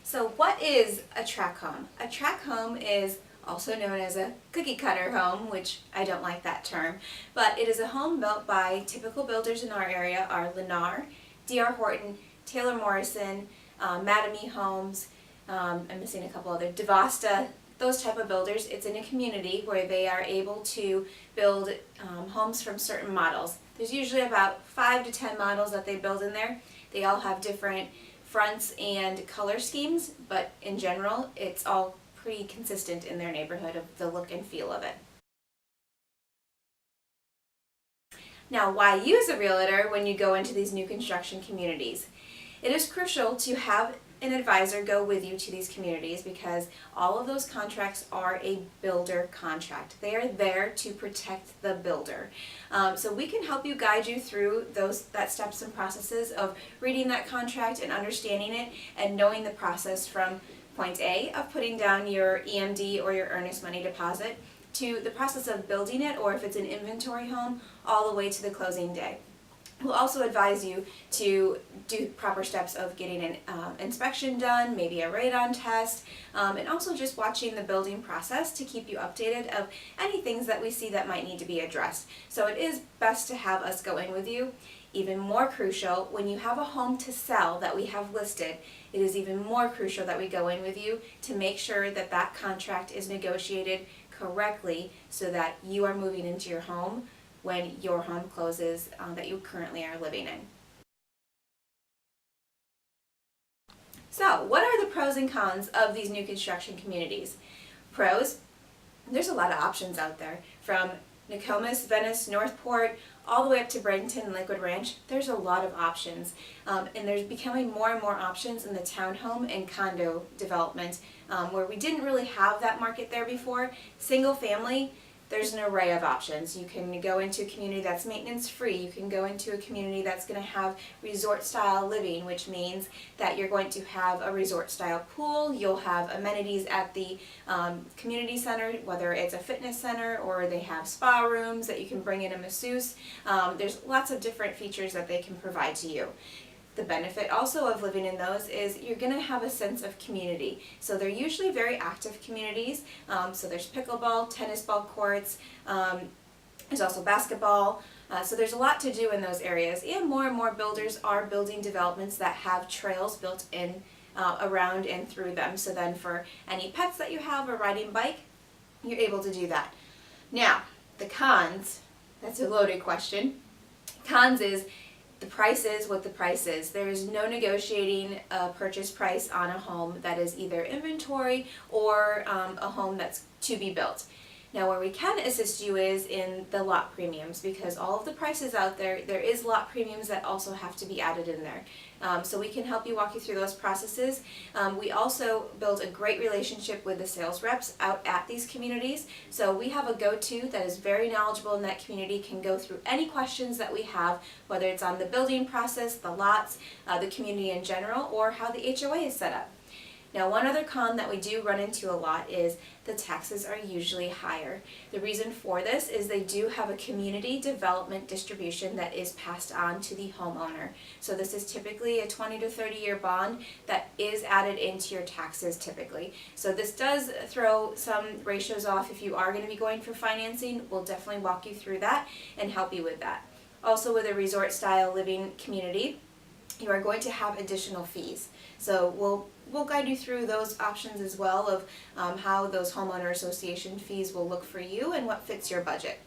So what is a tract home? A tract home is also known as a cookie cutter home, which I don't like that term, but it is a home built by typical builders in our area are Lennar, D.R. Horton, Taylor Morrison, Madame Homes, I'm missing a couple other, DeVosta, those type of builders. It's in a community where they are able to build homes from certain models. There's usually about 5 to 10 models that they build in there. They all have different fronts and color schemes, but in general it's all pretty consistent in their neighborhood of the look and feel of it. Now, why use a realtor when you go into these new construction communities? It is crucial to have an advisor go with you to these communities because all of those contracts are a builder contract. They are there to protect the builder. So we can help you guide you through that steps and processes of reading that contract and understanding it and knowing the process from point A of putting down your EMD or your earnest money deposit to the process of building it, or if it's an inventory home, all the way to the closing day. We'll also advise you to do proper steps of getting an inspection done, maybe a radon test, and also just watching the building process to keep you updated of any things that we see that might need to be addressed. So it is best to have us go in with you. Even more crucial, when you have a home to sell that we have listed, it is even more crucial that we go in with you to make sure that that contract is negotiated correctly so that you are moving into your home when your home closes that you currently are living in. So, what are the pros and cons of these new construction communities? Pros, there's a lot of options out there. From Nokomis, Venice, Northport, all the way up to Bradenton and Lakewood Ranch, there's a lot of options. And there's becoming more and more options in the townhome and condo development where we didn't really have that market there before. Single family, there's an array of options. You can go into a community that's maintenance free. You can go into a community that's going to have resort style living, which means that you're going to have a resort style pool. You'll have amenities at the community center, whether it's a fitness center or they have spa rooms that you can bring in a masseuse. There's lots of different features that they can provide to you. The benefit also of living in those is you're going to have a sense of community. So they're usually very active communities. So there's pickleball, tennis ball courts, there's also basketball. So there's a lot to do in those areas. And more builders are building developments that have trails built in around and through them. So then for any pets that you have or riding bike, you're able to do that. Now, the cons, that's a loaded question. Cons is the price is what the price is. There is no negotiating a purchase price on a home that is either inventory or a home that's to be built. Now, where we can assist you is in the lot premiums, because all of the prices out there, there is lot premiums that also have to be added in there. So we can help you walk you through those processes. We also build a great relationship with the sales reps out at these communities. So we have a go-to that is very knowledgeable in that community, can go through any questions that we have, whether it's on the building process, the lots, the community in general, or how the HOA is set up. Now, one other con that we do run into a lot is the taxes are usually higher. The reason for this is they do have a community development distribution that is passed on to the homeowner. So this is typically a 20 to 30 year bond that is added into your taxes typically. So this does throw some ratios off if you are going to be going for financing. We'll definitely walk you through that and help you with that. Also, with a resort style living community, you are going to have additional fees. So we'll guide you through those options as well of how those homeowner association fees will look for you and what fits your budget.